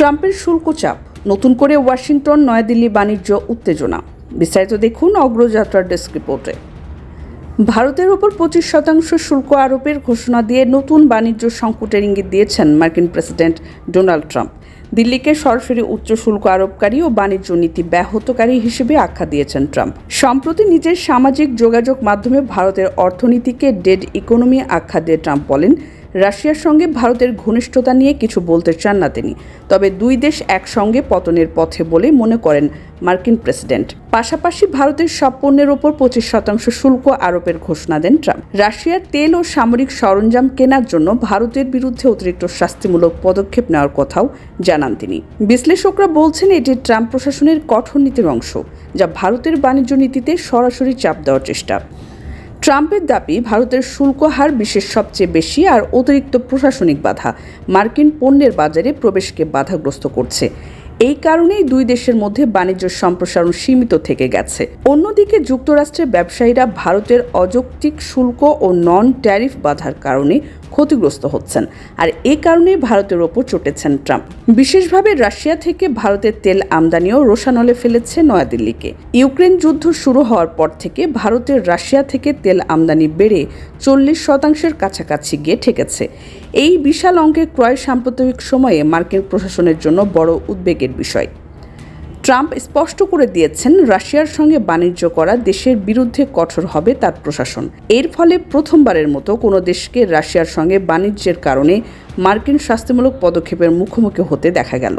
ট্রাম্পের শুল্ক চাপ, নতুন করে ওয়াশিংটন নয়াদিল্লি বাণিজ্য উত্তেজনা। বিস্তারিত দেখুন অগ্রযাত্রার ডেস্ক রিপোর্টে। ভারতের ওপর 25% শুল্ক আরোপের ঘোষণা দিয়ে নতুন বাণিজ্য সংকটের ইঙ্গিত দিয়েছেন মার্কিন প্রেসিডেন্ট ডোনাল্ড ট্রাম্প। দিল্লিকে সরাসরি উচ্চ শুল্ক আরোপকারী ও বাণিজ্য নীতি ব্যাহতকারী হিসেবে আখ্যা দিয়েছেন ট্রাম্প। সম্প্রতি নিজের সামাজিক যোগাযোগ মাধ্যমে ভারতের অর্থনীতিকে ডেড ইকোনমি আখ্যা দিয়ে ট্রাম্প বলেন, রাশিয়ার সঙ্গে ভারতের ঘনিষ্ঠতা নিয়ে কিছু বলতে চান না তিনি, তবে দুই দেশ একসঙ্গে পতনের পথে বলে মনে করেন মার্কিন প্রেসিডেন্ট। পাশাপাশি ভারতের সব পণ্যের ওপর 25% শুল্ক আরোপের ঘোষণা দেন ট্রাম্প। রাশিয়ার তেল ও সামরিক সরঞ্জাম কেনার জন্য ভারতের বিরুদ্ধে অতিরিক্ত শাস্তিমূলক পদক্ষেপ নেওয়ার কথাও জানান তিনি। বিশ্লেষকরা বলছেন এটি ট্রাম্প প্রশাসনের কঠোর নীতির অংশ, যা ভারতের বাণিজ্য নীতিতে সরাসরি চাপ দেওয়ার চেষ্টা। ট্রাম্পের দাবি, ভারতের শুল্ক হার বিশ্বের সবচেয়ে বেশি আর অতিরিক্ত প্রশাসনিক বাধা মার্কিন পণ্যের বাজারে প্রবেশকে বাধাগ্রস্ত করছে। এই কারণেই দুই দেশের মধ্যে বাণিজ্য সম্প্রসারণ সীমিত থেকে গেছে। অন্যদিকে যুক্তরাষ্ট্রের ব্যবসায়ীরা ভারতের অযৌক্তিক শুল্ক ও নন ট্যারিফ বাধার কারণে ক্ষতিগ্রস্ত হচ্ছেন, আর এ কারণেই ভারতের ওপর চটেছেন ট্রাম্প। বিশেষভাবে রাশিয়া থেকে ভারতের তেল আমদানিও রোষানলে ফেলেছে নয়াদিল্লিকে। ইউক্রেন যুদ্ধ শুরু হওয়ার পর থেকে ভারতের রাশিয়া থেকে তেল আমদানি বেড়ে 40% কাছাকাছি গিয়ে ঠেকেছে। এই বিশাল অঙ্কের ক্রয় সাম্প্রতিক সময়ে মার্কিন প্রশাসনের জন্য বড় উদ্বেগের বিষয়। ট্রাম্প স্পষ্ট করে দিয়েছেন, রাশিয়ার সঙ্গে বাণিজ্য করা দেশের বিরুদ্ধে কঠোর হবে তার প্রশাসন। এর ফলে প্রথমবারের মতো কোনো দেশকে রাশিয়ার সঙ্গে বাণিজ্যের কারণে মার্কিন শাস্তিমূলক পদক্ষেপের মুখোমুখি হতে দেখা গেল।